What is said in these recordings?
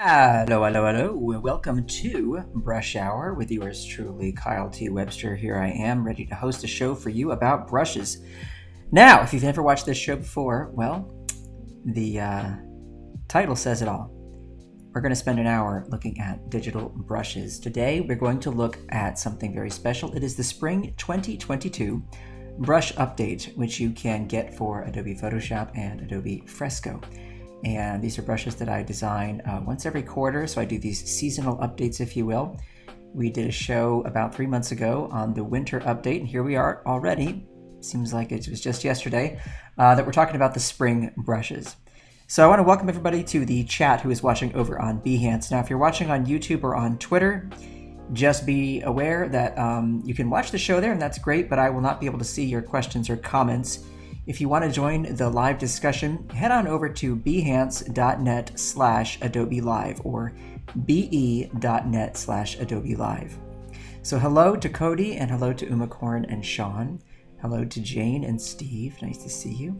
Hello, hello, hello. Welcome to Brush Hour with yours truly, Kyle T Webster. Here I am, ready to host a show for you about brushes. Now, if you've never watched this show before, well, the title says it all. We're going to spend an hour looking at digital brushes. Today, we're going to look at something very special. It is the Spring 2022 Brush Update, which you can get for Adobe Photoshop and Adobe Fresco. And these are brushes that I design once every quarter, so I do these seasonal updates, if you will. We did a show about 3 months ago on the winter update, and here we are already. Seems like it was just yesterday that we're talking about the spring brushes. So I want to welcome everybody to the chat who is watching over on Behance. Now, if you're watching on YouTube or on Twitter, just be aware that you can watch the show there, and that's great, but I will not be able to see your questions or comments. If you want to join the live discussion, head on over to behance.net/Adobe Live or be.net/Adobe Live. So hello to Cody and hello to Umacorn and Sean. Hello to Jane and Steve. Nice to see you.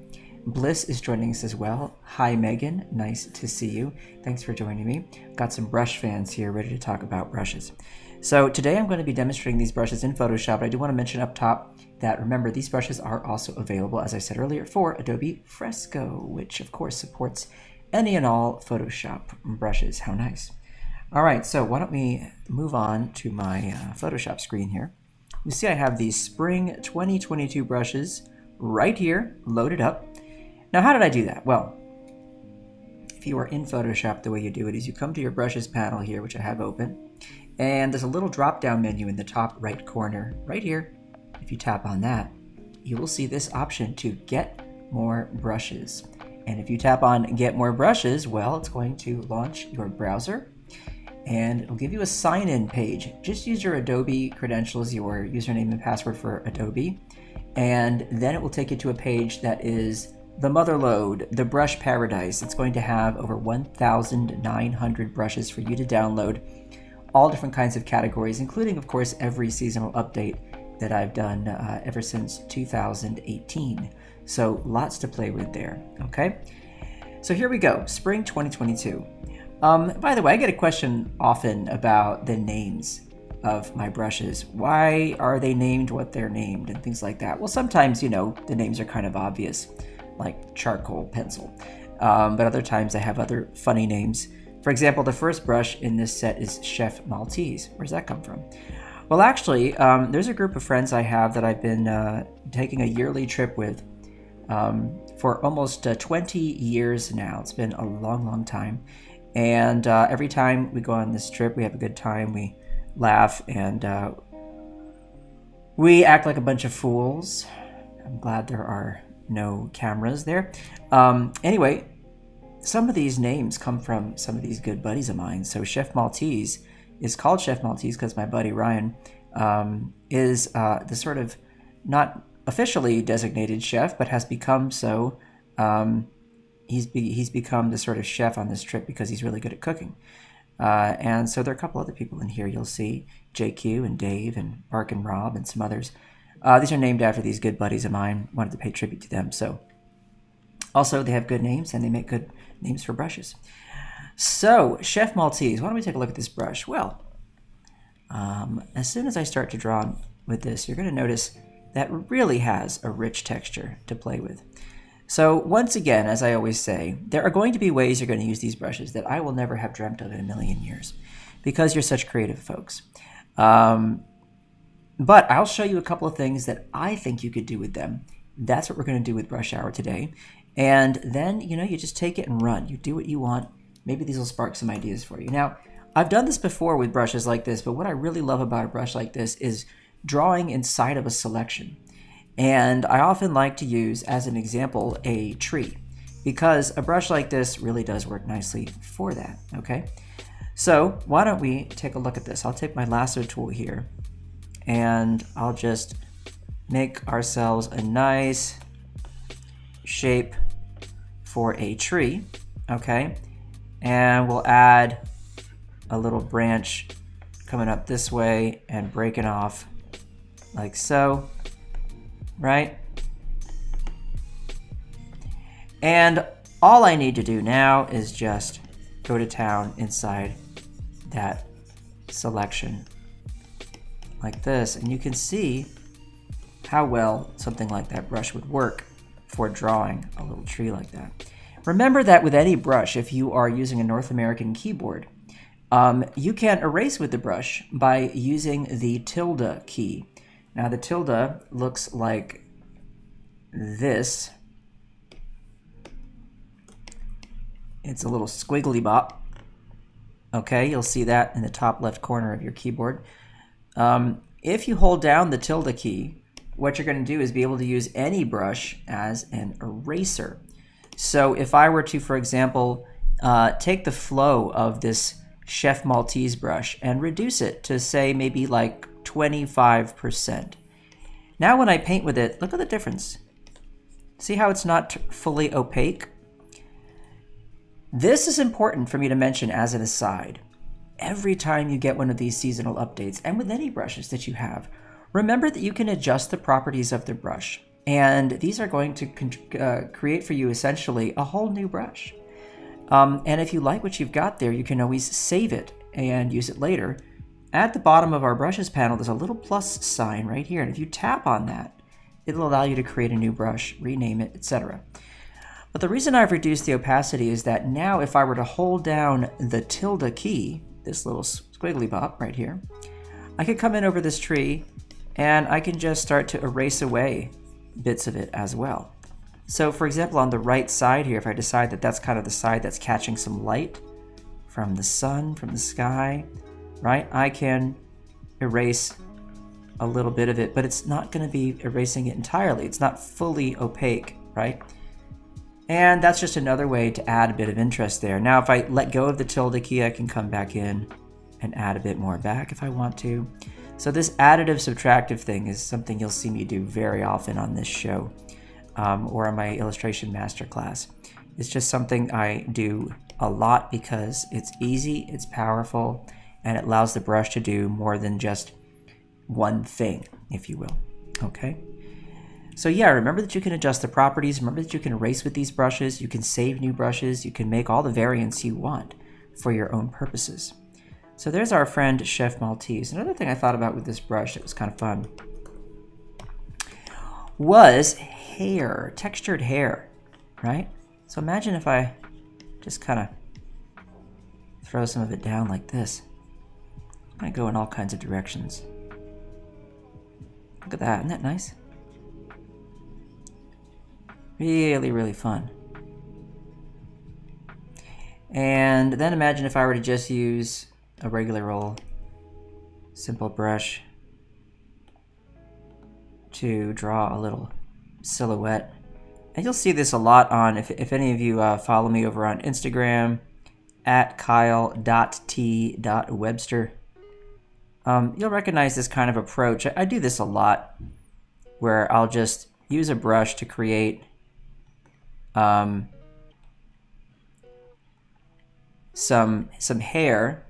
Bliss is joining us as well. Hi, Megan. Nice to see you. Thanks for joining me. Got some brush fans here ready to talk about brushes. So today I'm going to be demonstrating these brushes in Photoshop. But I do want to mention up top that, remember, these brushes are also available, as I said earlier, for Adobe Fresco, which of course supports any and all Photoshop brushes. How nice. All right, so why don't we move on to my Photoshop screen here. You see I have these Spring 2022 brushes right here loaded up. Now, how did I do that? Well, if you are in Photoshop, the way you do it is you come to your brushes panel here, which I have open, and there's a little drop-down menu in the top right corner right here. If you tap on that, you will see this option to get more brushes. And if you tap on get more brushes, well, it's going to launch your browser and it'll give you a sign-in page. Just use your Adobe credentials, your username and password for Adobe, and then it will take you to a page that is the Motherlode, the brush paradise. It's going to have over 1,900 brushes for you to download, all different kinds of categories, including, of course, every seasonal update that I've done ever since 2018. So lots to play with there, okay? So here we go, Spring 2022. By the way, I get a question often about the names of my brushes. Why are they named what they're named and things like that? Well, sometimes, you know, the names are kind of obvious, like charcoal pencil. But other times I have other funny names. For example, the first brush in this set is Chef Maltese. Where's that come from? Well, actually, there's a group of friends I have that I've been taking a yearly trip with for almost 20 years now. It's been a long, long time. And every time we go on this trip, we have a good time. We laugh and we act like a bunch of fools. I'm glad there are no cameras there. Anyway, some of these names come from some of these good buddies of mine. So Chef Maltese is called Chef Maltese because my buddy Ryan is the sort of not officially designated chef, but has become so. He's become the sort of chef on this trip because he's really good at cooking. And so there are a couple other people in here you'll see, JQ and Dave and Mark and Rob and some others. These are named after these good buddies of mine. Wanted to pay tribute to them. So also they have good names and they make good names for brushes. So Chef Maltese, why don't we take a look at this brush? Well, as soon as I start to draw with this, you're going to notice that it really has a rich texture to play with. So once again, as I always say, there are going to be ways you're going to use these brushes that I will never have dreamt of in a million years because you're such creative folks. But I'll show you a couple of things that I think you could do with them. That's what we're going to do with Brush Hour today. And then, you know, you just take it and run. You do what you want. Maybe these will spark some ideas for you. Now, I've done this before with brushes like this, but what I really love about a brush like this is drawing inside of a selection. And I often like to use, as an example, a tree, because a brush like this really does work nicely for that, okay? So why don't we take a look at this? I'll take my lasso tool here, and I'll just make ourselves a nice shape for a tree, okay? And we'll add a little branch coming up this way and breaking off like so, right? And all I need to do now is just go to town inside that selection like this, and you can see how well something like that brush would work for drawing a little tree like that. Remember that with any brush, if you are using a North American keyboard, you can erase with the brush by using the tilde key. Now the tilde looks like this. It's a little squiggly bop. Okay, you'll see that in the top left corner of your keyboard. If you hold down the tilde key, what you're going to do is be able to use any brush as an eraser. So if I were to, for example, take the flow of this Chef Maltese brush and reduce it to, say, maybe like 25%. Now when I paint with it, look at the difference. See how it's not fully opaque? This is important for me to mention as an aside. Every time you get one of these seasonal updates, and with any brushes that you have, remember that you can adjust the properties of the brush. And these are going to create for you essentially a whole new brush. And if you like what you've got there, you can always save it and use it later. At the bottom of our brushes panel, there's a little plus sign right here. And if you tap on that, it'll allow you to create a new brush, rename it, etc. But the reason I've reduced the opacity is that now if I were to hold down the tilde key, this little squiggly bop right here, I could come in over this tree and I can just start to erase away bits of it as well. So for example, on the right side here, if I decide that that's kind of the side that's catching some light from the sun, from the sky, right? I can erase a little bit of it, but it's not going to be erasing it entirely. It's not fully opaque, right? And that's just another way to add a bit of interest there. Now, if I let go of the tilde key, I can come back in and add a bit more back if I want to. So this additive subtractive thing is something you'll see me do very often on this show or on my illustration masterclass. It's just something I do a lot because it's easy, it's powerful, and it allows the brush to do more than just one thing, if you will. Okay? So yeah, remember that you can adjust the properties. Remember that you can erase with these brushes. You can save new brushes. You can make all the variants you want for your own purposes. So there's our friend Chef Maltese. Another thing I thought about with this brush that was kind of fun was hair, textured hair, right? So imagine if I just kind of throw some of it down like this. It's going to go in all kinds of directions. Look at that. Isn't that nice? Really, really fun. And then imagine if I were to just use a regular old simple brush to draw a little silhouette. And you'll see this a lot on, if any of you follow me over on Instagram, at Kyle.T Webster. You'll recognize this kind of approach. I do this a lot, where I'll just use a brush to create some hair,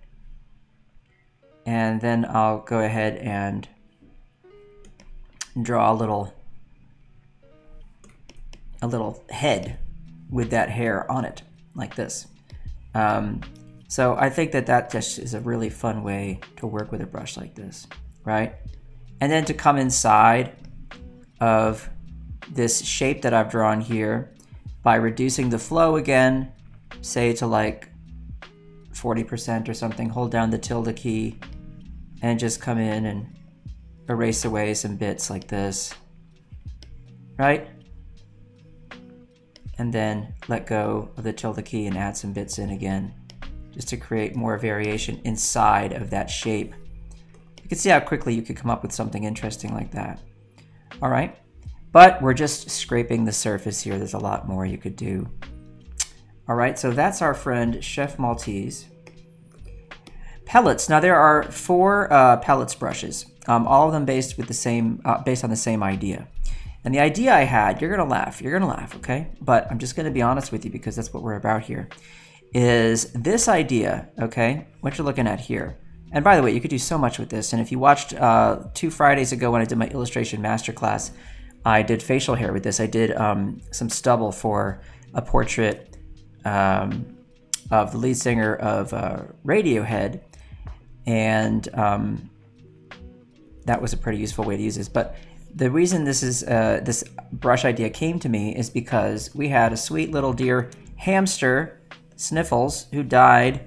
and then I'll go ahead and draw a little head with that hair on it, like this. So I think that just is a really fun way to work with a brush like this, right? And then to come inside of this shape that I've drawn here by reducing the flow again, say to like 40% or something, hold down the tilde key and just come in and erase away some bits like this, right? And then let go of the tilde key and add some bits in again, just to create more variation inside of that shape. You can see how quickly you could come up with something interesting like that. All right, but we're just scraping the surface here. There's a lot more you could do. All right, so that's our friend Chef Maltese. Pellets. Now there are 4 Pellets brushes, all of them based on the same idea. And the idea I had, you're gonna laugh, okay? But I'm just gonna be honest with you because that's what we're about here, is this idea, okay? What you're looking at here. And by the way, you could do so much with this. And if you watched 2 Fridays ago when I did my illustration masterclass, I did facial hair with this. I did some stubble for a portrait of the lead singer of Radiohead, and that was a pretty useful way to use this. But the reason this brush idea came to me is because we had a sweet little dear hamster, Sniffles, who died,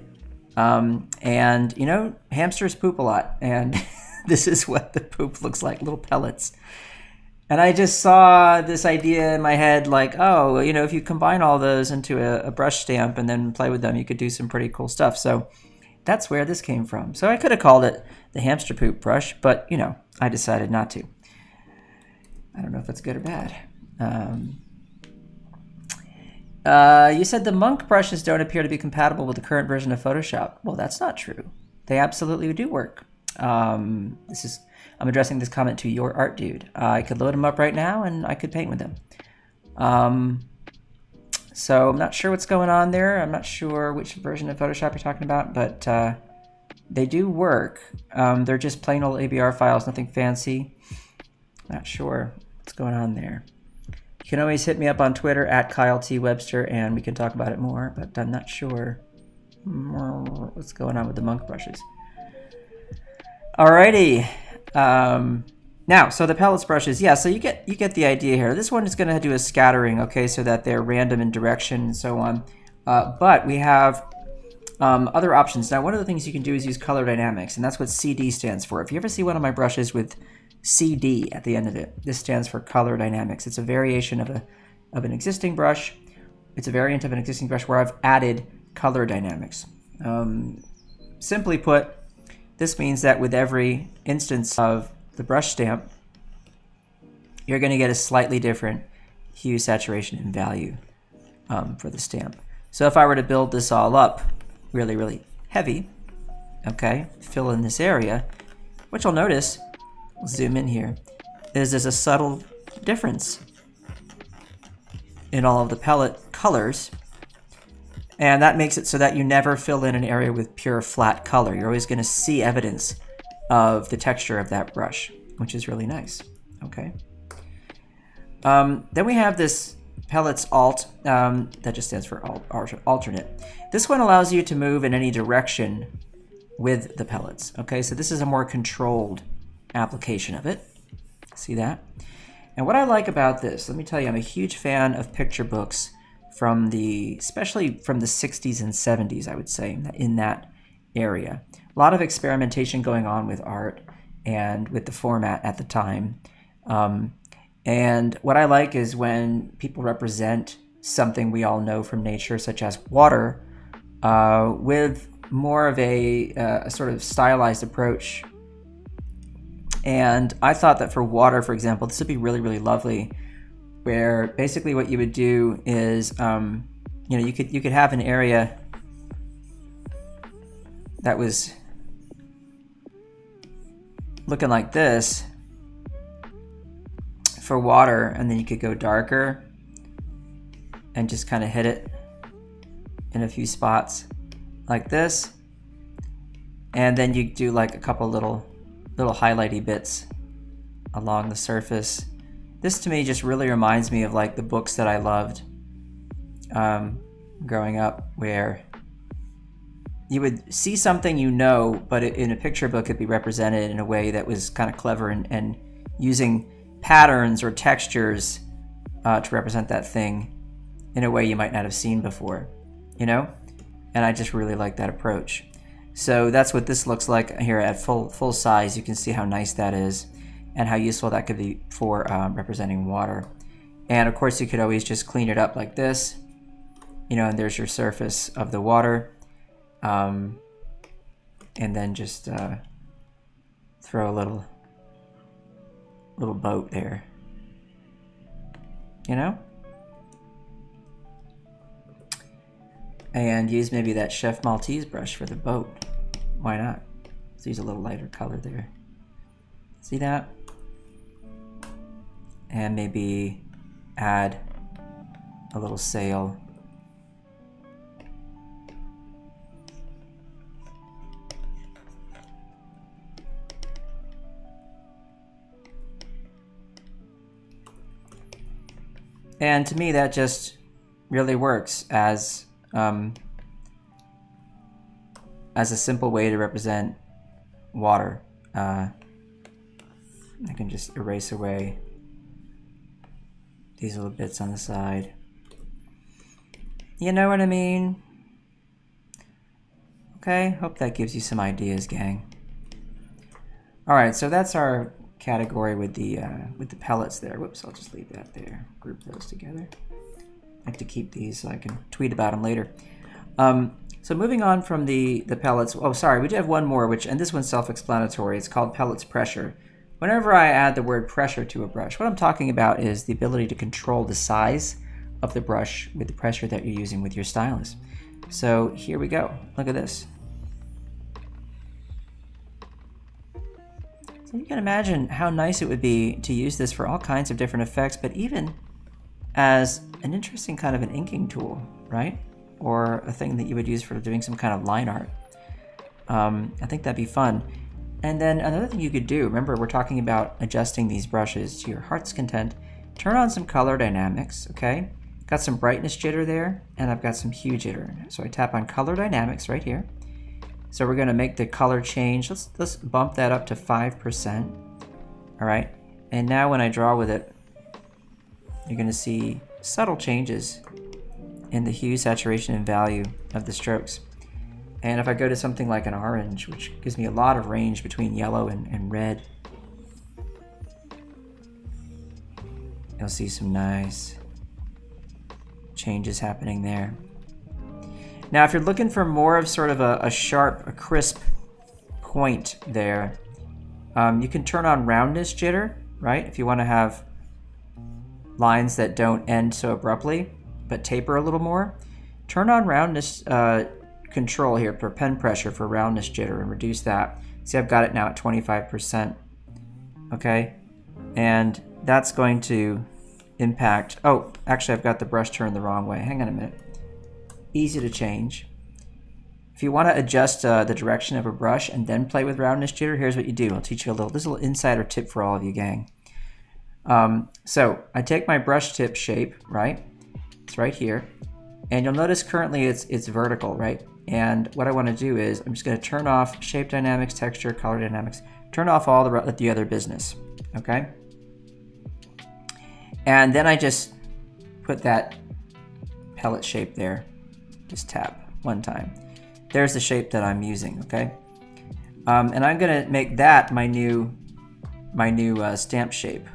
and you know, hamsters poop a lot, and this is what the poop looks like, little pellets. And I just saw this idea in my head, like, oh, you know, if you combine all those into a brush stamp and then play with them, you could do some pretty cool stuff. So that's where this came from. So I could have called it the hamster poop brush, but, you know, I decided not to. I don't know if that's good or bad. You said the monk brushes don't appear to be compatible with the current version of Photoshop. Well, that's not true. They absolutely do work. I'm addressing this comment to your art dude. I could load them up right now and I could paint with them. So I'm not sure what's going on there. I'm not sure which version of Photoshop you're talking about, but they do work. They're just plain old ABR files, nothing fancy. Not sure what's going on there. You can always hit me up on Twitter at Kyle T Webster and we can talk about it more, but I'm not sure what's going on with the monk brushes. Alrighty. Now, so the pellets brushes, yeah, so you get the idea here. This one is going to do a scattering, okay, so that they're random in direction and so on. But we have other options. Now, one of the things you can do is use color dynamics, and that's what CD stands for. If you ever see one of my brushes with CD at the end of it, this stands for color dynamics. It's a variation of an existing brush. It's a variant of an existing brush where I've added color dynamics. Simply put, this means that with every instance of the brush stamp, you're going to get a slightly different hue, saturation, and value for the stamp. So if I were to build this all up really, really heavy, okay, fill in this area, what you'll notice, we'll zoom in here, is there's a subtle difference in all of the pellet colors. And that makes it so that you never fill in an area with pure flat color. You're always going to see evidence of the texture of that brush, which is really nice. Okay. Then we have this Pellets Alt, that just stands for alternate. This one allows you to move in any direction with the pellets. Okay, so this is a more controlled application of it. See that? And what I like about this, let me tell you, I'm a huge fan of picture books especially from the 60s and 70s, I would say, in that area. A lot of experimentation going on with art and with the format at the time. And what I like is when people represent something we all know from nature, such as water, with more of a sort of stylized approach. And I thought that for water, for example, this would be really, really lovely, where basically what you would do is, you know, you could have an area that was looking like this for water, and then you could go darker and just kind of hit it in a few spots like this, and then you do like a couple little highlighty bits along the surface. This to me just really reminds me of like the books that I loved growing up, where you would see something you know, but in a picture book it'd be represented in a way that was kind of clever and using patterns or textures to represent that thing in a way you might not have seen before, you know? And I just really like that approach. So that's what this looks like here at full size. You can see how nice that is and how useful that could be for representing water. And of course you could always just clean it up like this, you know, and there's your surface of the water. And then just throw a little boat there, you know? And use maybe that Chef Maltese brush for the boat. Why not? Let's use a little lighter color there. See that? And maybe add a little sail. And to me, that just really works as as a simple way to represent water. I can just erase away these little bits on the side. You know what I mean? Okay, hope that gives you some ideas, gang. All right, so that's our category with the pellets there. Whoops, I'll just leave that there. Group those together. I like to keep these so I can tweet about them later. So moving on from the pellets. Oh, sorry, we do have one more, and this one's self-explanatory. It's called pellets pressure. Whenever I add the word pressure to a brush, what I'm talking about is the ability to control the size of the brush with the pressure that you're using with your stylus. So here we go. Look at this. So you can imagine how nice it would be to use this for all kinds of different effects, but even as an interesting kind of an inking tool, right? Or a thing that you would use for doing some kind of line art. I think that'd be fun. And then another thing you could do, remember we're talking about adjusting these brushes to your heart's content. Turn on some color dynamics, okay? Got some brightness jitter there, and I've got some hue jitter. So I tap on color dynamics right here. So we're gonna make the color change. Let's bump that up to 5%. All right, and now when I draw with it, you're gonna see subtle changes in the hue, saturation, and value of the strokes. And if I go to something like an orange, which gives me a lot of range between yellow and red, you'll see some nice changes happening there. Now, if you're looking for more of sort of a sharp, a crisp point there, you can turn on roundness jitter, right? If you want to have lines that don't end so abruptly, but taper a little more. Turn on roundness control here for pen pressure for roundness jitter and reduce that. See, I've got it now at 25%, okay? And that's going to impact, oh, actually I've got the brush turned the wrong way. Hang on a minute. Easy to change. If you want to adjust the direction of a brush and then play with roundness jitter, here's what you do. I'll teach you this is a little insider tip for all of you, gang. So I take my brush tip shape, right? It's right here. And you'll notice currently it's vertical, right? And what I want to do is I'm just going to turn off shape dynamics, texture, color dynamics, turn off all the other business, okay? And then I just put that pellet shape there. Just tap one time. There's the shape that I'm using, okay? And I'm going to make that my new stamp shape,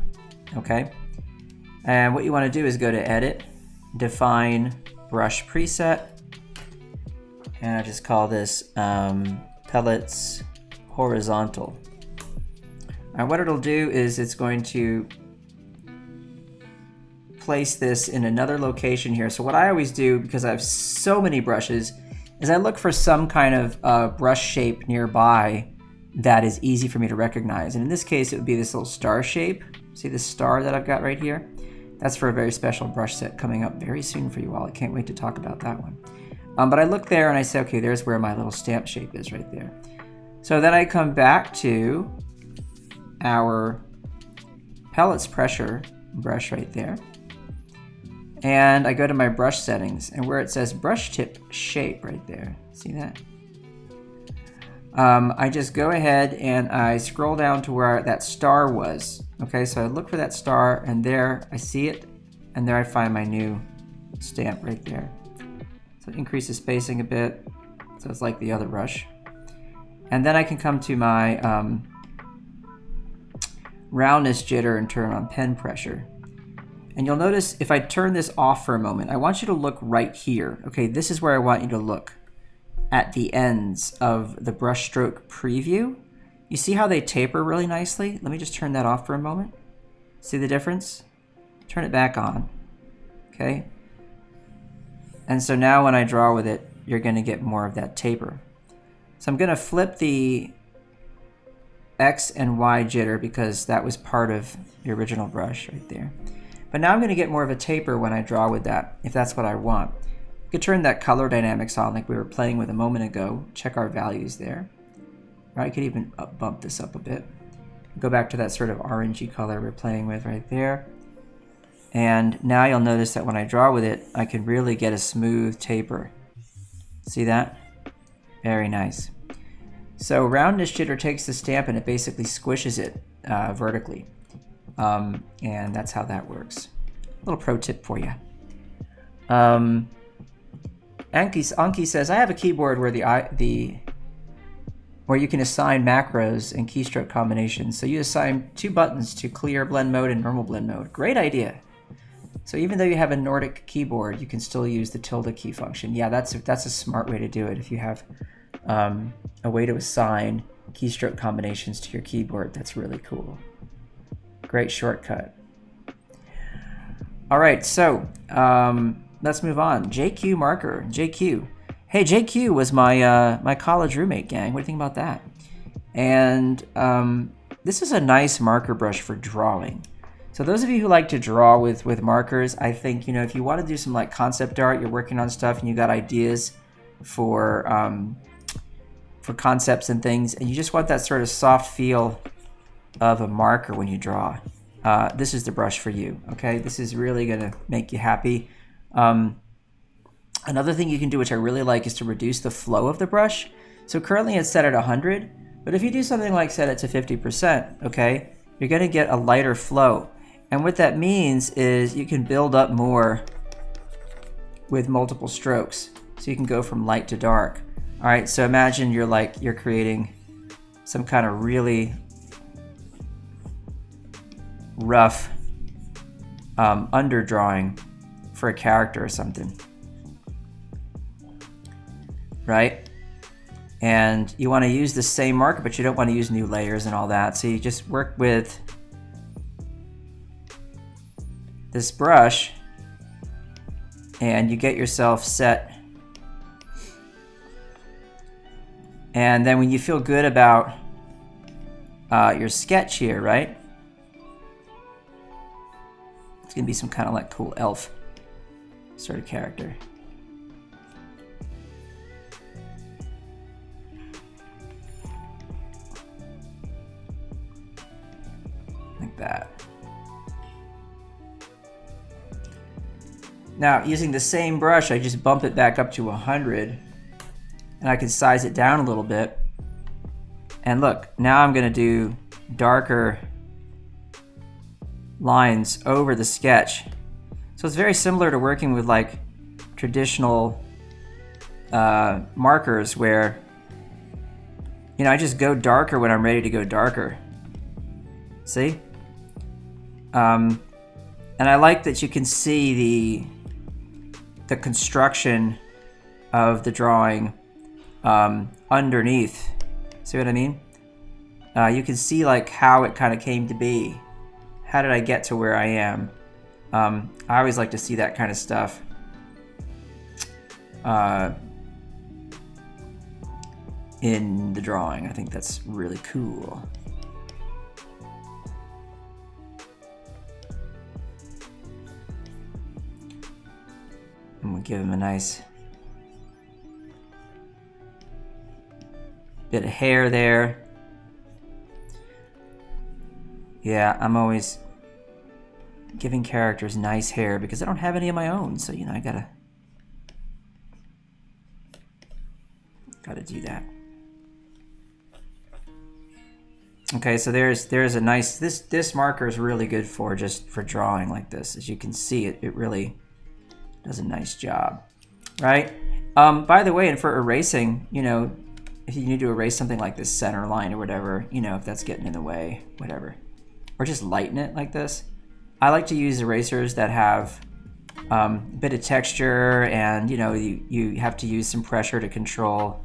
okay? And what you want to do is go to Edit, Define Brush Preset, and I just call this Pellets Horizontal. And what it'll do is it's going to place this in another location here. So what I always do, because I have so many brushes, is I look for some kind of brush shape nearby that is easy for me to recognize. And in this case, it would be this little star shape. See this star that I've got right here? That's for a very special brush set coming up very soon for you all. I can't wait to talk about that one. But I look there and I say, okay, there's where my little stamp shape is right there. So then I come back to our pellets pressure brush right there. And I go to my brush settings, and where it says brush tip shape right there, see that? I just go ahead and I scroll down to where that star was. Okay, so I look for that star, and there I see it, and there I find my new stamp right there. So increase the spacing a bit, so it's like the other brush. And then I can come to my roundness jitter and turn on pen pressure. And you'll notice if I turn this off for a moment, I want you to look right here. Okay, this is where I want you to look, at the ends of the brush stroke preview. You see how they taper really nicely? Let me just turn that off for a moment. See the difference? Turn it back on, okay? And so now when I draw with it, you're gonna get more of that taper. So I'm gonna flip the X and Y jitter because that was part of the original brush right there. But now I'm going to get more of a taper when I draw with that, if that's what I want. You could turn that color dynamics on like we were playing with a moment ago. Check our values there. Or I could even bump this up a bit. Go back to that sort of orangey color we're playing with right there. And now you'll notice that when I draw with it, I can really get a smooth taper. See that? Very nice. So roundness jitter takes the stamp and it basically squishes it vertically. And that's how that works. A little pro tip for you. Anki says, I have a keyboard where where you can assign macros and keystroke combinations. So you assign 2 buttons to clear blend mode and normal blend mode. Great idea. So even though you have a Nordic keyboard, you can still use the tilde key function. Yeah, that's a smart way to do it. If you have a way to assign keystroke combinations to your keyboard, that's really cool. Great shortcut. All right, so let's move on. JQ marker, JQ. Hey, JQ was my my college roommate, gang. What do you think about that? And this is a nice marker brush for drawing. So those of you who like to draw with markers, I think, you know, if you want to do some like concept art, you're working on stuff and you got ideas for concepts and things, and you just want that sort of soft feel of a marker when you draw, this is the brush for you. Okay, this is really gonna make you happy. Another thing you can do, which I really like, is to reduce the flow of the brush. So currently it's set at 100, but if you do something like set it to 50%, okay, you're gonna get a lighter flow. And what that means is you can build up more with multiple strokes. So you can go from light to dark. All right, so imagine you're creating some kind of really rough underdrawing for a character or something, right? And you want to use the same marker, but you don't want to use new layers and all that. So you just work with this brush and you get yourself set. And then when you feel good about your sketch here, right? It's gonna be some kind of like cool elf sort of character. Like that. Now, using the same brush, I just bump it back up to 100, and I can size it down a little bit. And look, now I'm gonna do darker lines over the sketch. So it's very similar to working with like traditional markers where, you know, I just go darker when I'm ready to go darker. See? And I like that you can see the construction of the drawing underneath. See what I mean? You can see like how it kind of came to be. How did I get to where I am? I always like to see that kind of stuff. In the drawing. I think that's really cool. And we'll give him a nice bit of hair there. Yeah, I'm always giving characters nice hair because I don't have any of my own, so you know I gotta do that. Okay, so there's a nice, this marker is really good for just for drawing like this. As you can see, it really does a nice job, right? By the way, and for erasing, you know, if you need to erase something like this center line or whatever, you know, if that's getting in the way, whatever, or just lighten it like this. I like to use erasers that have a bit of texture, and you know, you have to use some pressure to control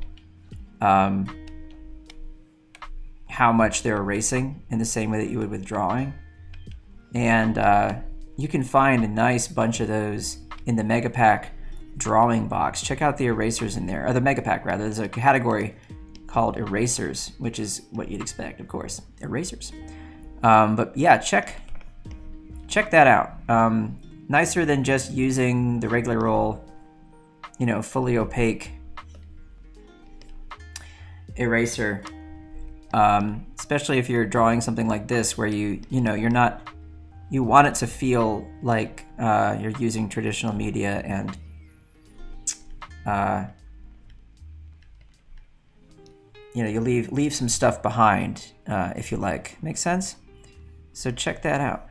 how much they're erasing in the same way that you would with drawing. And you can find a nice bunch of those in the Megapack drawing box. Check out the erasers in there, or the Megapack rather. There's a category called erasers, which is what you'd expect, of course, erasers. But yeah, check that out. Nicer than just using the regular old, you know, fully opaque eraser. Especially if you're drawing something like this where you want it to feel like you're using traditional media, and you know, you leave some stuff behind if you like. Make sense? So check that out.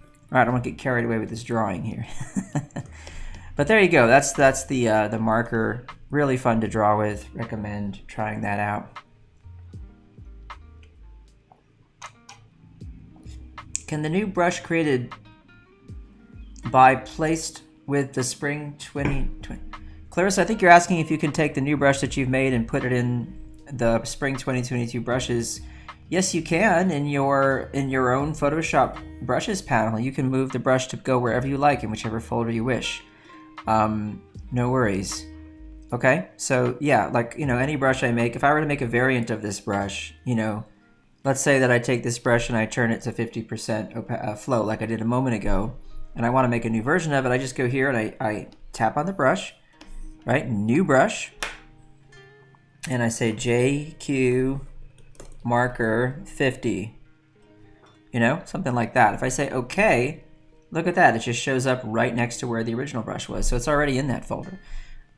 All right, I don't want to get carried away with this drawing here. But there you go. That's the marker. Really fun to draw with. Recommend trying that out. Can the new brush created by placed with the spring 2020? Clarissa, I think you're asking if you can take the new brush that you've made and put it in the spring 2022 brushes. Yes, you can in your own Photoshop brushes panel. You can move the brush to go wherever you like in whichever folder you wish. No worries. Okay, so yeah, like, you know, any brush I make, if I were to make a variant of this brush, you know, let's say that I take this brush and I turn it to 50% flow like I did a moment ago, and I want to make a new version of it, I just go here and I tap on the brush, right, new brush, and I say JQ marker 50, you know, something like that. If I say okay, look at that, it just shows up right next to where the original brush was, so it's already in that folder.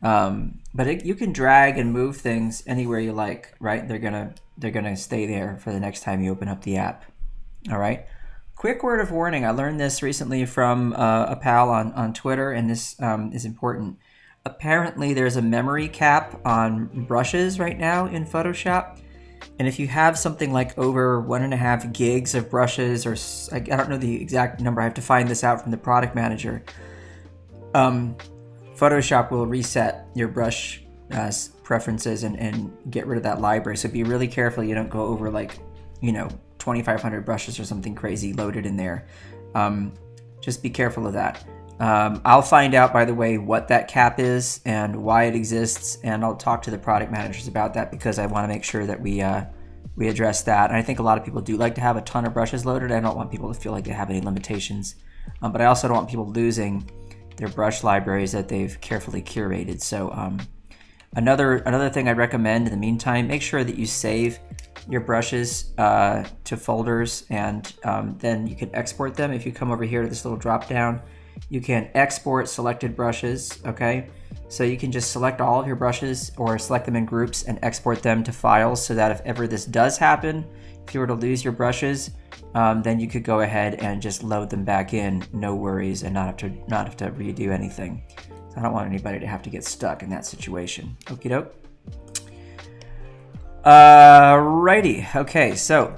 But you can drag and move things anywhere you like, right? They're gonna stay there for the next time you open up the app. All right. Quick word of warning. I learned this recently from a pal on Twitter, and this is important. Apparently, there's a memory cap on brushes right now in Photoshop, and if you have something like over 1.5 gigs of brushes, or I don't know the exact number, I have to find this out from the product manager. Photoshop will reset your brush preferences and get rid of that library. So be really careful you don't go over, like, you know, 2,500 brushes or something crazy loaded in there. Just be careful of that. I'll find out, by the way, what that cap is and why it exists, and I'll talk to the product managers about that, because I want to make sure that we address that. And I think a lot of people do like to have a ton of brushes loaded. I don't want people to feel like they have any limitations, but I also don't want people losing their brush libraries that they've carefully curated. So another thing I'd recommend in the meantime, make sure that you save your brushes to folders, and then you can export them. If you come over here to this little drop down, you can export selected brushes, okay? So you can just select all of your brushes or select them in groups and export them to files, so that if ever this does happen, if you were to lose your brushes, then you could go ahead and just load them back in, no worries, and not have to redo anything. So I don't want anybody to have to get stuck in that situation. Okie doke. Righty. Okay, so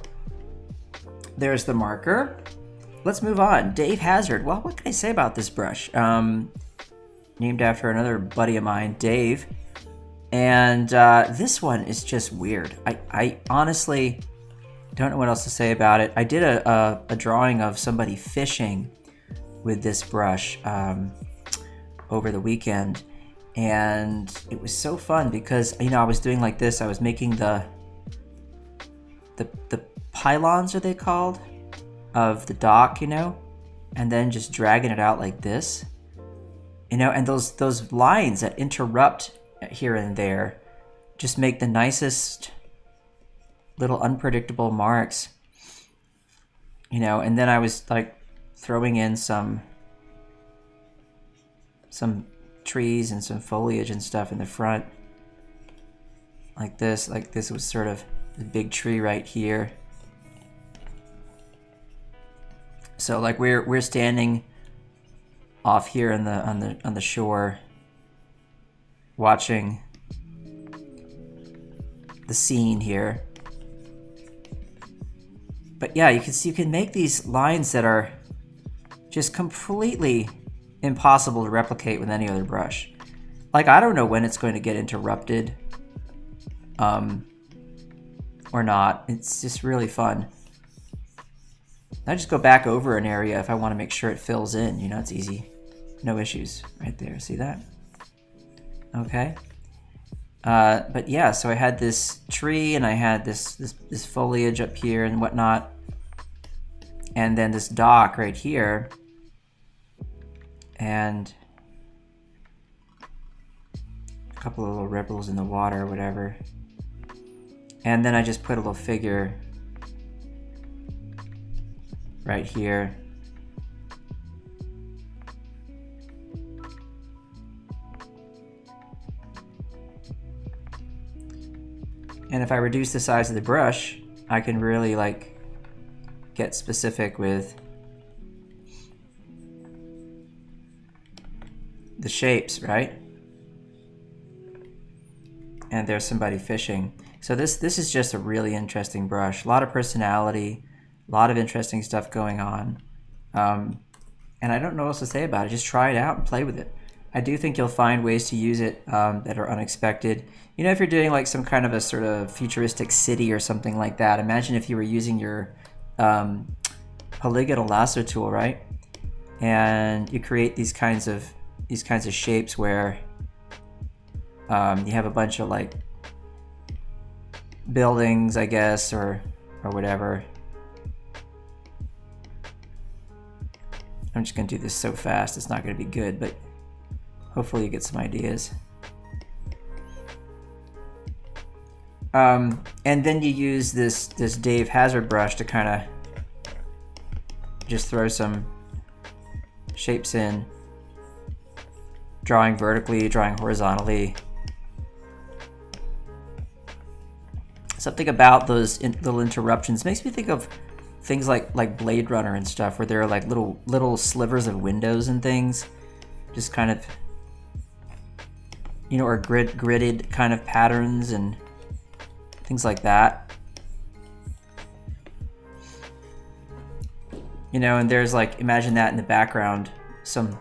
there's the marker. Let's move on. Dave Hazard. Well, what can I say about this brush? Named after another buddy of mine, Dave. And this one is just weird. I honestly don't know what else to say about it. I did a drawing of somebody fishing with this brush over the weekend, and it was so fun because, you know, I was doing like this. I was making the pylons, are they called, of the dock, you know, and then just dragging it out like this, you know, and those lines that interrupt here and there just make the nicest little unpredictable marks, you know. And then I was like throwing in some trees and some foliage and stuff in the front, like this. Like this was sort of the big tree right here. So like we're standing off here on the shore, watching the scene here. But yeah, you can make these lines that are just completely impossible to replicate with any other brush. Like, I don't know when it's going to get interrupted or not. It's just really fun. I just go back over an area if I want to make sure it fills in. You know, it's easy. No issues right there. See that? Okay. But yeah, so I had this tree and I had this foliage up here and whatnot, and then this dock right here, and a couple of little ripples in the water or whatever, and then I just put a little figure right here. And if I reduce the size of the brush, I can really like get specific with the shapes, right? And there's somebody fishing. So this is just a really interesting brush. A lot of personality, a lot of interesting stuff going on. And I don't know what else to say about it. Just try it out and play with it. I do think you'll find ways to use it that are unexpected. You know, if you're doing like some kind of a sort of futuristic city or something like that, imagine if you were using your polygonal lasso tool, right? And you create these kinds of shapes where you have a bunch of like buildings, I guess, or whatever. I'm just gonna do this so fast, it's not gonna be good, but hopefully you get some ideas. And then you use this Dave Hazard brush to kind of just throw some shapes in, drawing vertically, drawing horizontally. Something about those little interruptions makes me think of things like Blade Runner and stuff, where there are like little slivers of windows and things, just kind of, you know, or gridded kind of patterns and things like that. You know, and there's like, imagine that in the background, some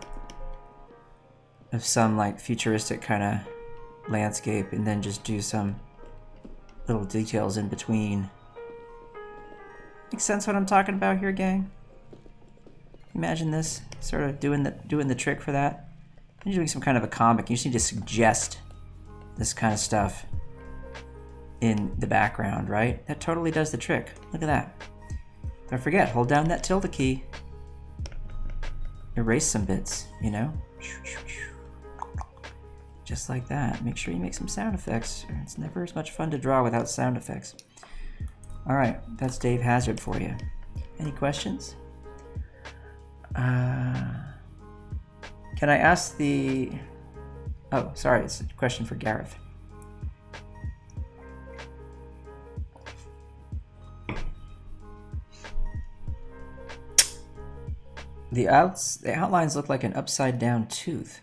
like futuristic kind of landscape, and then just do some little details in between. Makes sense what I'm talking about here, gang? Imagine this, sort of doing the trick for that. You're doing some kind of a comic. You just need to suggest this kind of stuff in the background, right? That totally does the trick. Look at that. Don't forget, hold down that tilde key. Erase some bits, you know? Just like that. Make sure you make some sound effects. It's never as much fun to draw without sound effects. All right, that's Dave Hazard for you. Any questions? Can I ask the... Oh, sorry, it's a question for Gareth. The outlines look like an upside down tooth.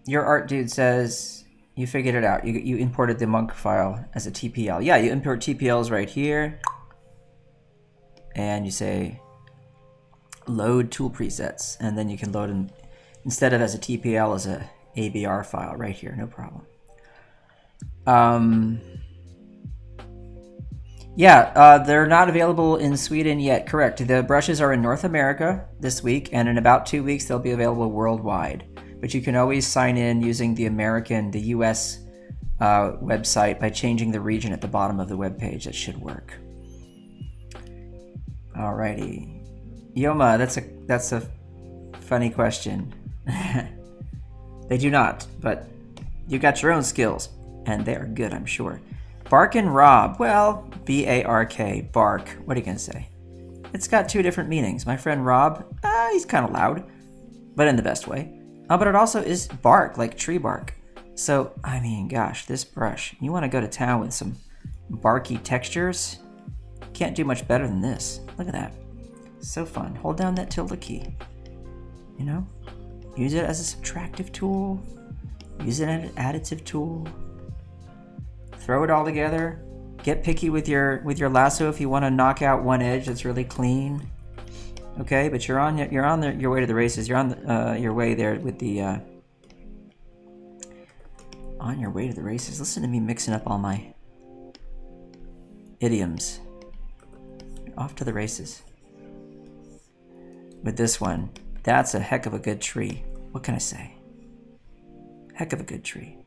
Your art dude says you figured it out. You imported the monk file as a TPL. Yeah, you import TPLs right here. And you say load tool presets. And then you can load them instead of as a TPL as a ABR file right here. No problem. Yeah, they're not available in Sweden yet. Correct. The brushes are in North America this week, and in about 2 weeks they'll be available worldwide. But you can always sign in using the US website by changing the region at the bottom of the web page. That should work. Alrighty, Yoma, that's a funny question. They do not, but you got your own skills, and they're good, I'm sure. Bark and Rob, well, B-A-R-K, bark. What are you gonna say? It's got two different meanings. My friend Rob, he's kind of loud, but in the best way. But it also is bark, like tree bark. So, I mean, gosh, this brush, you want to go to town with some barky textures? Can't do much better than this. Look at that. So fun. Hold down that tilde key. You know? Use it as a subtractive tool. Use it as an additive tool. Throw it all together. Get picky with your lasso if you want to knock out one edge that's really clean. Okay, but you're on your way to the races. You're on your way there with the on your way to the races. Listen to me mixing up all my idioms. Off to the races with this one. That's a heck of a good tree. What can I say? Heck of a good tree.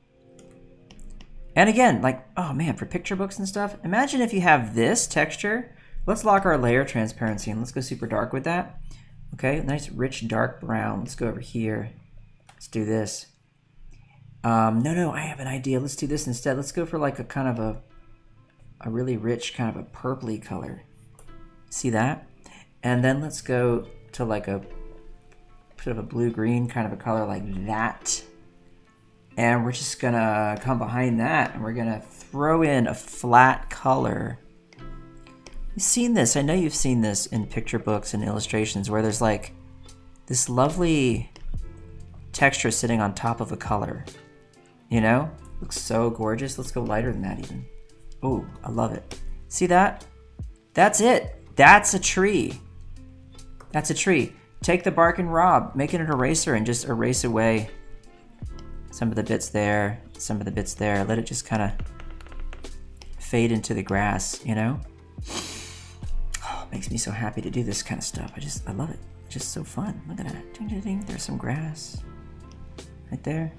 And again, like, oh man, for picture books and stuff, imagine if you have this texture. Let's lock our layer transparency and let's go super dark with that. Okay, nice rich dark brown. Let's go over here. Let's do this. No, I have an idea. Let's do this instead. Let's go for like a kind of a really rich kind of a purpley color. See that? And then let's go to like a sort of a blue-green kind of a color like that. And we're just gonna come behind that and we're gonna throw in a flat color. You've seen this, I know you've seen this in picture books and illustrations where there's like this lovely texture sitting on top of a color. You know? Looks so gorgeous. Let's go lighter than that even. Oh, I love it. See that? That's it. That's a tree. That's a tree. Take the bark and rob, make it an eraser and just erase away some of the bits there, some of the bits there. Let it just kind of fade into the grass, you know? Oh, it makes me so happy to do this kind of stuff. I love it. It's just so fun. Look at that. Ding, ding, ding. There's some grass right there.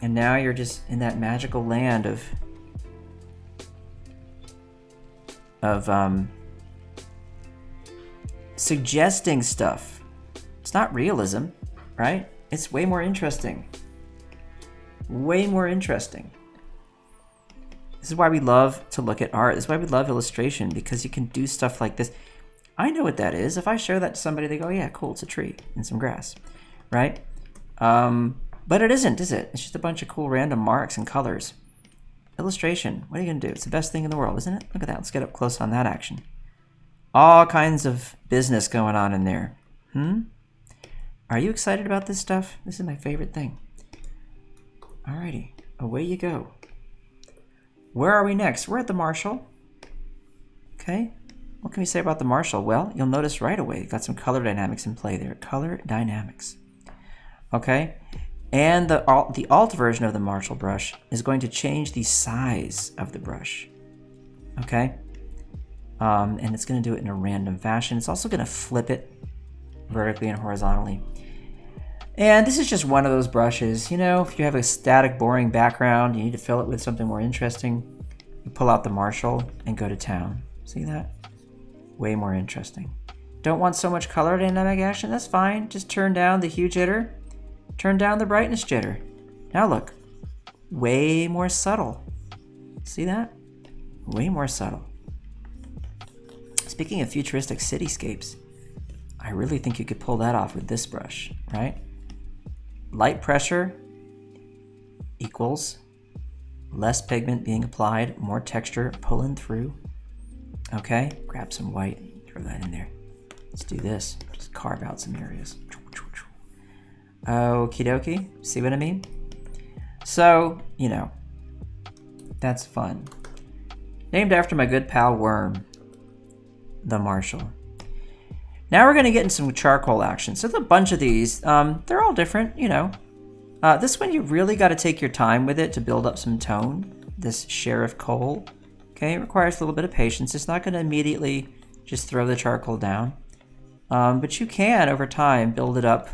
And now you're just in that magical land of suggesting stuff. It's not realism, right? It's way more interesting. Way more interesting. This is why we love to look at art. This is why we love illustration, because you can do stuff like this. I know what that is. If I show that to somebody, they go, yeah, cool, it's a tree and some grass, right? But it isn't, is it? It's just a bunch of cool random marks and colors. Illustration, what are you gonna do? It's the best thing in the world, isn't it? Look at that, let's get up close on that action. All kinds of business going on in there. Are you excited about this stuff? This is my favorite thing. Alrighty, away you go. Where are we next? We're at the Marshall. Okay, what can we say about the Marshall? Well, you'll notice right away, got some color dynamics in play there. Color dynamics. Okay, and the alt version of the Marshall brush is going to change the size of the brush. Okay, and it's going to do it in a random fashion. It's also going to flip it vertically and horizontally. And this is just one of those brushes. You know, if you have a static, boring background, you need to fill it with something more interesting, you pull out the Marshall and go to town. See that? Way more interesting. Don't want so much color dynamic action? That's fine. Just turn down the hue jitter. Turn down the brightness jitter. Now look, way more subtle. See that? Way more subtle. Speaking of futuristic cityscapes, I really think you could pull that off with this brush, right? Light pressure equals less pigment being applied, more texture pulling through. Okay, grab some white, throw that in there. Let's do this, just carve out some areas. Okie dokie, see what I mean? So, you know, that's fun. Named after my good pal Worm, the Marshall. Now we're gonna get in some charcoal action. So there's a bunch of these. They're all different, you know. This one you really gotta take your time with it to build up some tone. This Sheriff Coal, okay, it requires a little bit of patience. It's not gonna immediately just throw the charcoal down. But you can, over time, build it up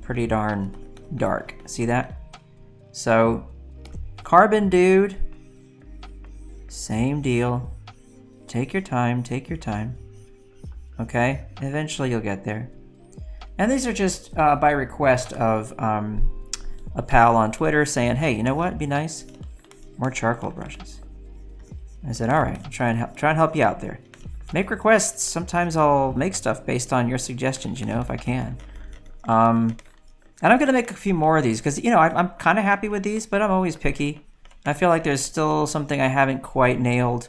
pretty darn dark. See that? So, Carbon Dude, same deal. Take your time, take your time. Okay, eventually you'll get there. And these are just by request of a pal on Twitter saying, hey, you know what, it'd be nice? More charcoal brushes. I said, all right, try and help you out there. Make requests. Sometimes I'll make stuff based on your suggestions, you know, if I can. And I'm gonna make a few more of these because, you know, I'm kind of happy with these, but I'm always picky. I feel like there's still something I haven't quite nailed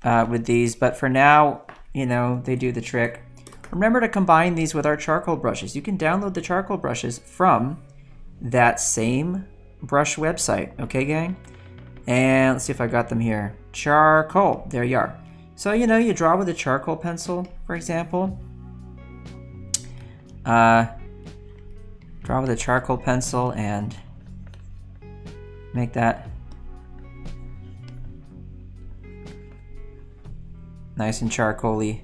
with these, but for now, you know, they do the trick. Remember to combine these with our charcoal brushes. You can download the charcoal brushes from that same brush website, okay, gang? And let's see if I got them here. Charcoal, there you are. So, you know, you draw with a charcoal pencil, for example. Draw with a charcoal pencil and make that nice and charcoal-y.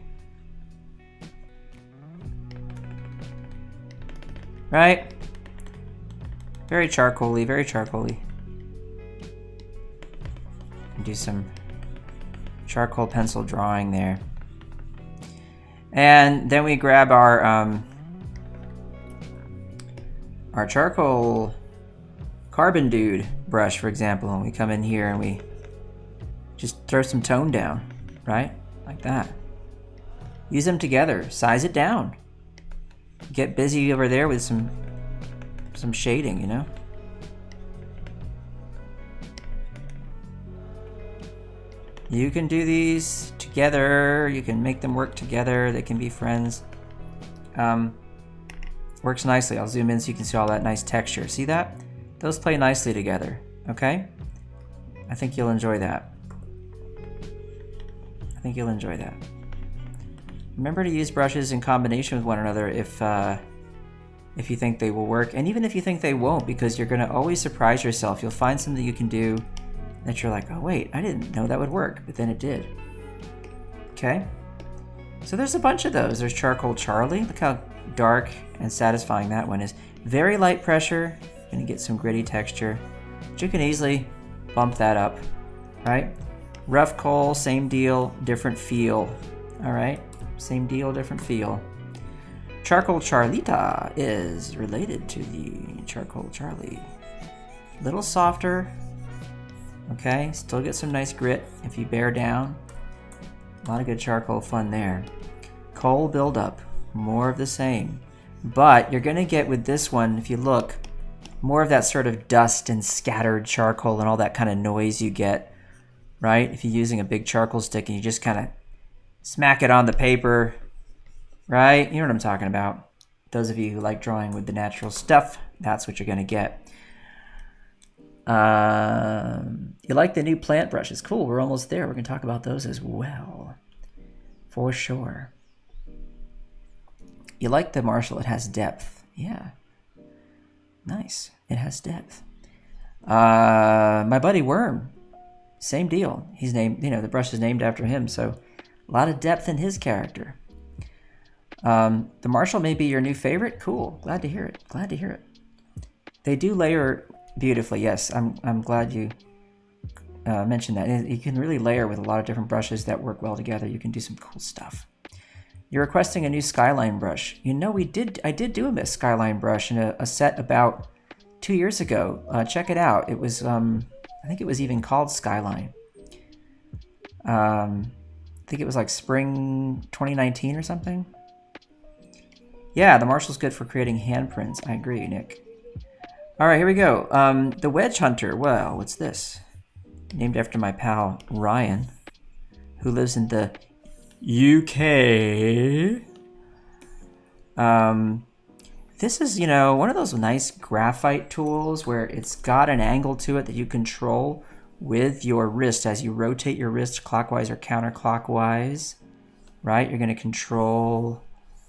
Right? Very charcoal-y, very charcoal-y. Do some charcoal pencil drawing there. And then we grab our charcoal Carbon Dude brush, for example, and we come in here and we just throw some tone down, right? Like that. Use them together. Size it down. Get busy over there with some shading, you know? You can do these together. You can make them work together. They can be friends. Works nicely. I'll zoom in so you can see all that nice texture. See that? Those play nicely together, okay? I think you'll enjoy that. I think you'll enjoy that. Remember to use brushes in combination with one another if you think they will work, and even if you think they won't, because you're gonna always surprise yourself. You'll find something you can do that you're like, oh wait, I didn't know that would work, but then it did. Okay? So there's a bunch of those. There's Charcoal Charlie. Look how dark and satisfying that one is. Very light pressure. Gonna get some gritty texture. But you can easily bump that up, right? Rough Coal, same deal, different feel. All right? Same deal, different feel. Charcoal Charlita is related to the Charcoal Charlie. Little softer. Okay, still get some nice grit if you bear down. A lot of good charcoal fun there. Coal buildup, more of the same. But you're gonna get with this one, if you look, more of that sort of dust and scattered charcoal and all that kind of noise you get, right? If you're using a big charcoal stick and you just kind of smack it on the paper, right? You know what I'm talking about. Those of you who like drawing with the natural stuff, that's what you're gonna get. You like the new plant brushes? Cool, we're almost there. We're gonna talk about those as well, for sure. You like the Marshall? It has depth. Yeah, nice. It has depth. My buddy Worm, same deal. He's named, you know, the brush is named after him, so a lot of depth in his character. The Marshall may be your new favorite. Cool. Glad to hear it. Glad to hear it. They do layer beautifully. Yes, I'm glad you mentioned that. You can really layer with a lot of different brushes that work well together. You can do some cool stuff. You're requesting a new Skyline brush. You know, I did do a Skyline brush in a set about 2 years ago. Check it out. It was, I think it was even called Skyline. I think it was like spring 2019 or something. Yeah, the Marshall's good for creating handprints. I agree, Nick. All right, here we go. The Wedge Hunter. Well, what's this? Named after my pal Ryan, who lives in the UK. This is, you know, one of those nice graphite tools where it's got an angle to it that you control with your wrist as you rotate your wrist clockwise or counterclockwise, right? You're going to control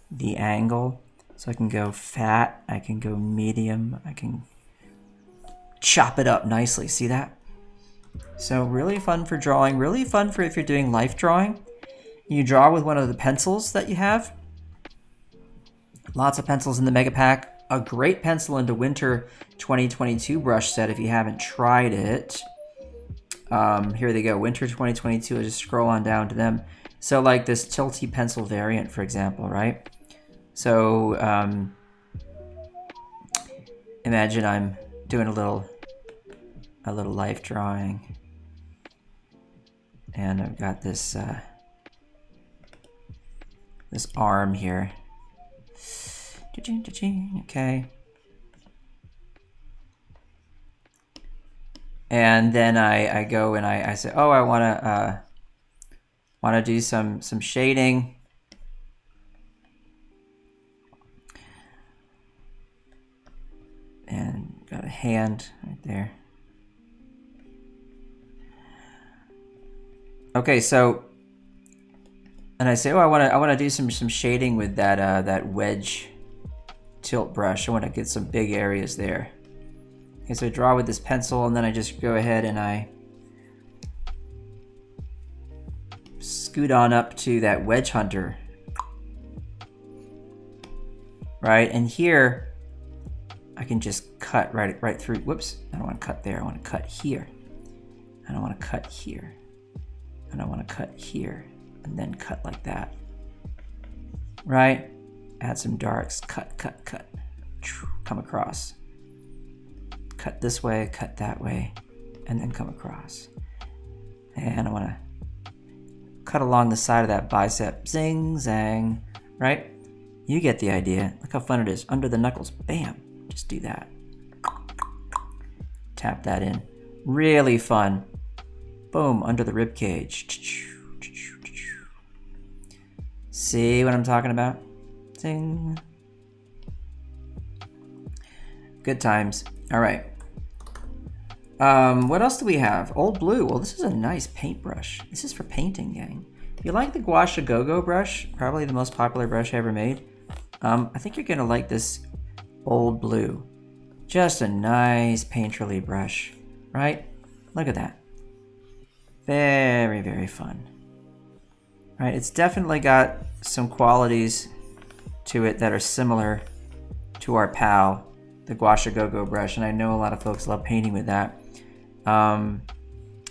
the angle. So I can go fat, I can go medium, I can chop it up nicely. See that? So really fun for drawing, really fun for if you're doing life drawing. You draw with one of the pencils that you have. Lots of pencils in the mega pack. A great pencil into winter 2022 brush set if you haven't tried it. Here they go, winter 2022. I'll just scroll on down to them. So like this tilty pencil variant, for example, right? So imagine I'm doing a little life drawing, and I've got this this arm here. Okay, and then I go and I say, oh, I wanna do some shading. And got a hand right there. Okay, so, and I say, oh, I want to do some shading with that wedge tilt brush. I want to get some big areas there. Okay, so I draw with this pencil, and then I just go ahead and I scoot on up to that Wedge Hunter, right? And here I can just cut right through. Whoops, I don't want to cut there. I want to cut here. I don't want to cut here. And I want to cut here, and then cut like that, right? Add some darks, cut, come across. Cut this way, cut that way, and then come across. And I want to cut along the side of that bicep. Zing, zang, right? You get the idea. Look how fun it is. Under the knuckles, bam, just do that. Tap that in. Really fun. Boom, under the rib cage. See what I'm talking about? Zing. Good times. All right. What else do we have? Old Blue. Well, this is a nice paintbrush. This is for painting, gang. If you like the Gouache Go-Go brush, probably the most popular brush I ever made, I think you're gonna like this Old Blue. Just a nice painterly brush, right? Look at that. Very, very fun. Right, it's definitely got some qualities to it that are similar to our pal, the Gouache Go-Go brush, and I know a lot of folks love painting with that.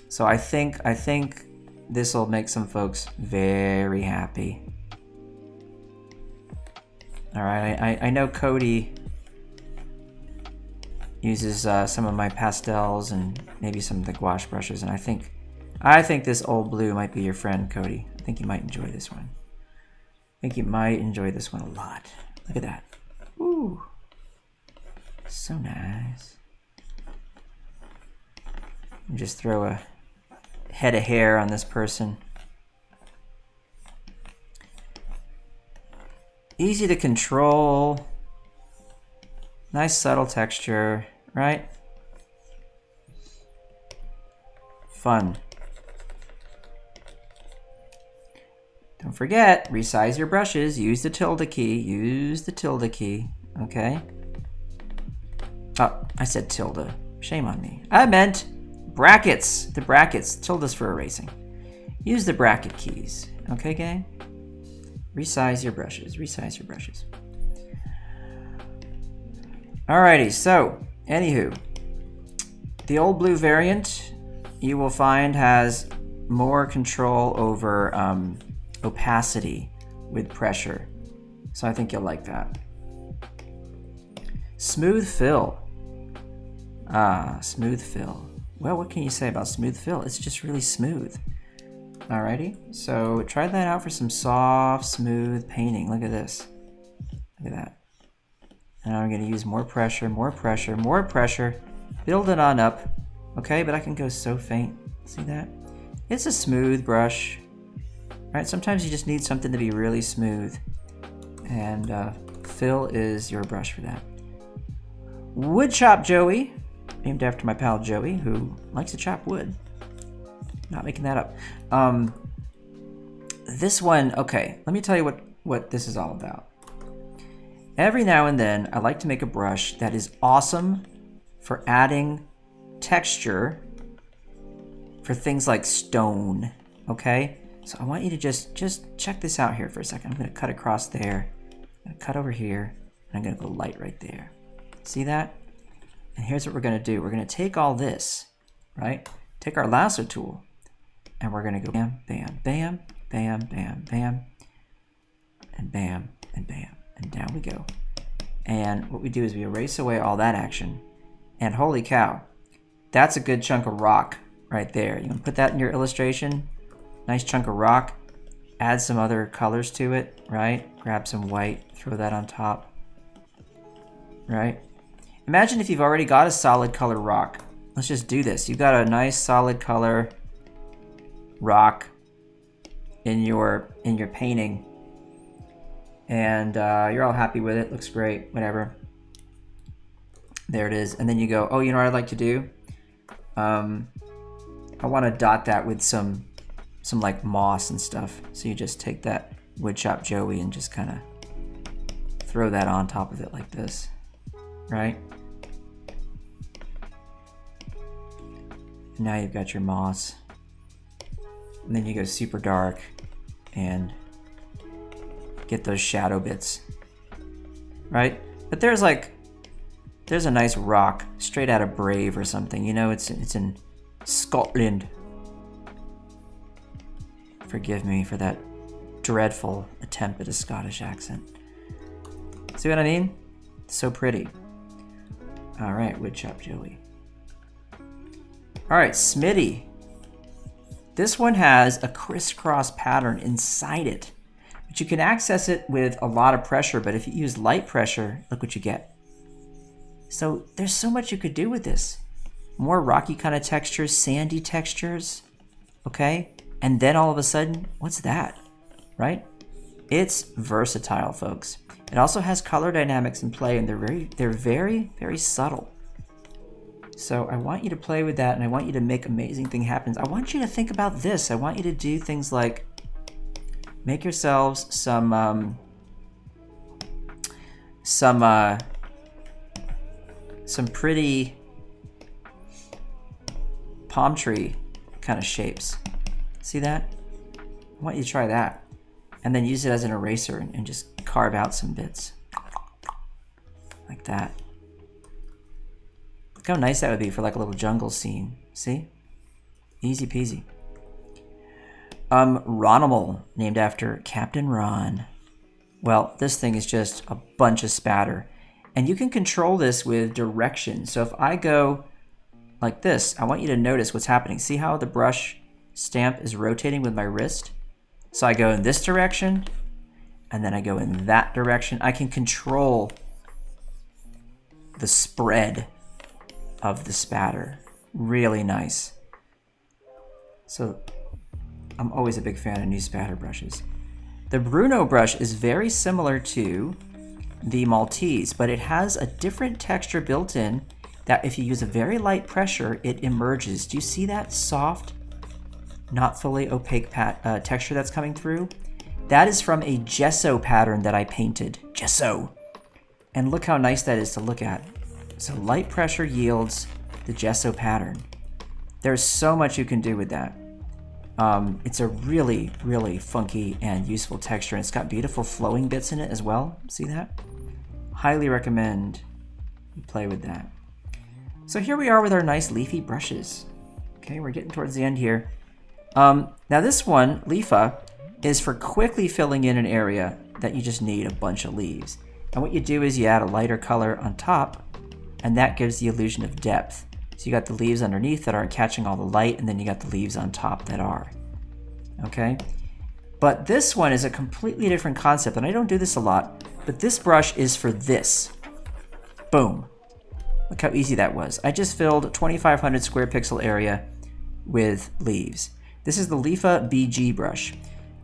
So I think this will make some folks very happy. All right, I know Cody uses some of my pastels and maybe some of the gouache brushes, and I think this Old Blue might be your friend, Cody. I think you might enjoy this one. I think you might enjoy this one a lot. Look at that. Ooh, so nice. Just throw a head of hair on this person. Easy to control. Nice subtle texture, right? Fun. Don't forget, resize your brushes. Use the tilde key. Use the tilde key, okay? Oh, I said tilde. Shame on me. I meant brackets. The brackets. Tilde's for erasing. Use the bracket keys, okay, gang? Resize your brushes. Resize your brushes. Alrighty, so, anywho, the Old Blue variant you will find has more control over opacity with pressure. So I think you'll like that. Smooth fill. Ah, smooth fill. Well, what can you say about smooth fill? It's just really smooth. Alrighty, so try that out for some soft, smooth painting. Look at this. Look at that. And I'm gonna use more pressure, more pressure, more pressure. Build it on up. Okay, but I can go so faint. See that? It's a smooth brush. Right, sometimes you just need something to be really smooth. And Fill is your brush for that. Wood Chop Joey, named after my pal Joey, who likes to chop wood. Not making that up. This one, okay, let me tell you what this is all about. Every now and then, I like to make a brush that is awesome for adding texture for things like stone, okay? So I want you to just check this out here for a second. I'm gonna cut across there, I'm gonna cut over here, and I'm gonna go light right there. See that? And here's what we're gonna do. We're gonna take all this, right? Take our lasso tool, and we're gonna go bam, bam, bam, bam, bam, bam, and bam, and bam, and down we go. And what we do is we erase away all that action, and holy cow, that's a good chunk of rock right there. You can put that in your illustration. Nice chunk of rock. Add some other colors to it, right? Grab some white, throw that on top, right? Imagine if you've already got a solid color rock. Let's just do this. You've got a nice solid color rock in your painting, and you're all happy with it. Looks great, whatever. There it is. And then you go, oh, you know what I'd like to do? I want to dot that with some like moss and stuff. So you just take that Wood Chop Joey and just kind of throw that on top of it like this, right? And now you've got your moss. And then you go super dark and get those shadow bits, right? But there's a nice rock straight out of Brave or something. You know, it's in Scotland. Forgive me for that dreadful attempt at a Scottish accent. See what I mean? So pretty. All right, Wood Chop Joey. All right, Smitty. This one has a crisscross pattern inside it, but you can access it with a lot of pressure, but if you use light pressure, look what you get. So there's so much you could do with this. More rocky kind of textures, sandy textures, okay? And then all of a sudden, what's that, right? It's versatile, folks. It also has color dynamics in play, and they're very, very subtle. So I want you to play with that, and I want you to make amazing things happen. I want you to think about this. I want you to do things like make yourselves some pretty palm tree kind of shapes. See that? I want you to try that. And then use it as an eraser and just carve out some bits. Like that. Look how nice that would be for like a little jungle scene. See? Easy peasy. Ronimal, named after Captain Ron. Well, this thing is just a bunch of spatter. And you can control this with direction. So if I go like this, I want you to notice what's happening. See how the brush stamp is rotating with my wrist? So I go in this direction, and then I go in that direction. I can control the spread of the spatter. Really nice. So I'm always a big fan of new spatter brushes. The Bruno brush is very similar to the Maltese, but it has a different texture built in that if you use a very light pressure, it emerges. Do you see that soft, not fully opaque texture that's coming through? That is from a gesso pattern that I painted. Gesso. And look how nice that is to look at. So light pressure yields the gesso pattern. There's so much you can do with that. It's a really, really funky and useful texture. And it's got beautiful flowing bits in it as well. See that? Highly recommend you play with that. So here we are with our nice leafy brushes. Okay, we're getting towards the end here. Now this one, Leafa, is for quickly filling in an area that you just need a bunch of leaves. And what you do is you add a lighter color on top, and that gives the illusion of depth. So you got the leaves underneath that aren't catching all the light, and then you got the leaves on top that are. Okay? But this one is a completely different concept, and I don't do this a lot, but this brush is for this. Boom. Look how easy that was. I just filled a 2,500 square pixel area with leaves. This is the Leafa BG brush.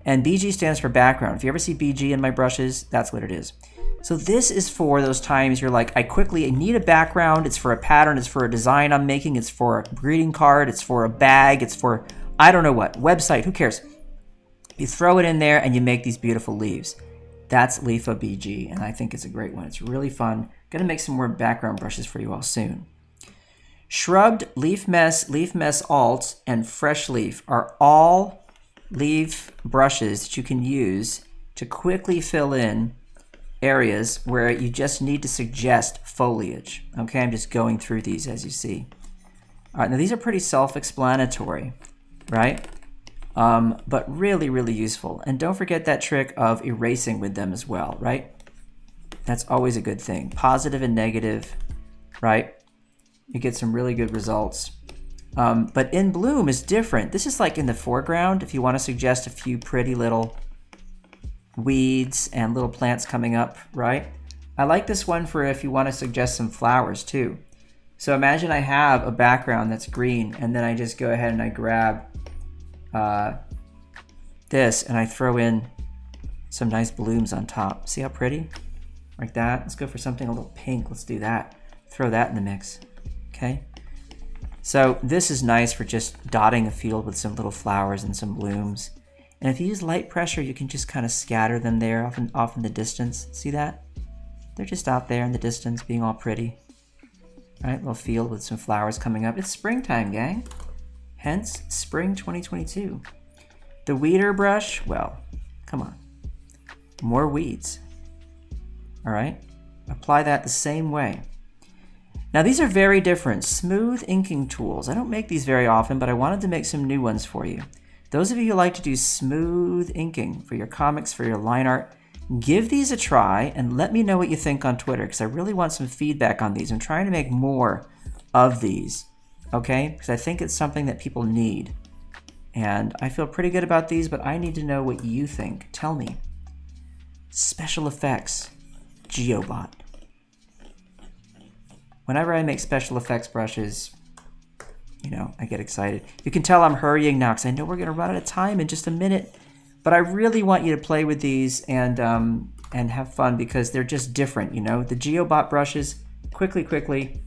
And BG stands for background. If you ever see BG in my brushes, that's what it is. So this is for those times you're like, I need a background. It's for a pattern. It's for a design I'm making. It's for a greeting card. It's for a bag. It's for, I don't know what, website. Who cares? You throw it in there and you make these beautiful leaves. That's Leafa BG, and I think it's a great one. It's really fun. Gonna make some more background brushes for you all soon. Shrubbed, Leaf Mess Alt, and Fresh Leaf are all leaf brushes that you can use to quickly fill in areas where you just need to suggest foliage. Okay, I'm just going through these as you see. All right, now these are pretty self-explanatory, right? But really, really useful. And don't forget that trick of erasing with them as well, right? That's always a good thing. Positive and negative, right? You get some really good results. But in bloom is different. This is like in the foreground if you want to suggest a few pretty little weeds and little plants coming up, right? I like this one for if you want to suggest some flowers too. So imagine I have a background that's green, and then I just go ahead and I grab this and I throw in some nice blooms on top. See how pretty? Like that. Let's go for something a little pink. Let's do that. Throw that in the mix. Okay. So this is nice for just dotting a field with some little flowers and some blooms. And if you use light pressure, you can just kind of scatter them there off in the distance. See that? They're just out there in the distance being all pretty. Right, little field with some flowers coming up. It's springtime, gang. Hence, spring 2022. The weeder brush, well, come on. More weeds. All right, apply that the same way. Now these are very different. Smooth inking tools. I don't make these very often, but I wanted to make some new ones for you. Those of you who like to do smooth inking for your comics, for your line art, give these a try and let me know what you think on Twitter, because I really want some feedback on these. I'm trying to make more of these, okay? Because I think it's something that people need. And I feel pretty good about these, but I need to know what you think. Tell me. Special effects, GeoBot. Whenever I make special effects brushes, you know, I get excited. You can tell I'm hurrying now because I know we're going to run out of time in just a minute. But I really want you to play with these and have fun because they're just different, you know. The GeoBot brushes, quickly,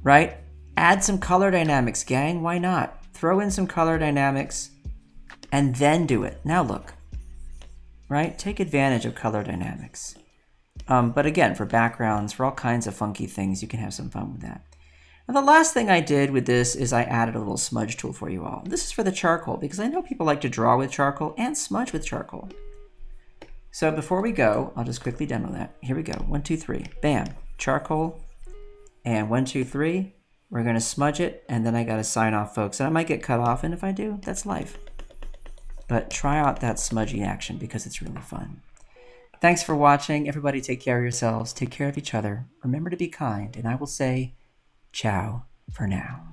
right? Add some color dynamics, gang. Why not? Throw in some color dynamics and then do it. Now look, right? Take advantage of color dynamics. But again, for backgrounds, for all kinds of funky things, you can have some fun with that. And the last thing I did with this is I added a little smudge tool for you all. This is for the charcoal because I know people like to draw with charcoal and smudge with charcoal. So before we go, I'll just quickly demo that. Here we go. 1, 2, 3. Bam. Charcoal. And 1, 2, 3. We're going to smudge it. And then I got to sign off, folks. And I might get cut off. And if I do, that's life. But try out that smudgy action because it's really fun. Thanks for watching. Everybody take care of yourselves. Take care of each other. Remember to be kind. And I will say ciao for now.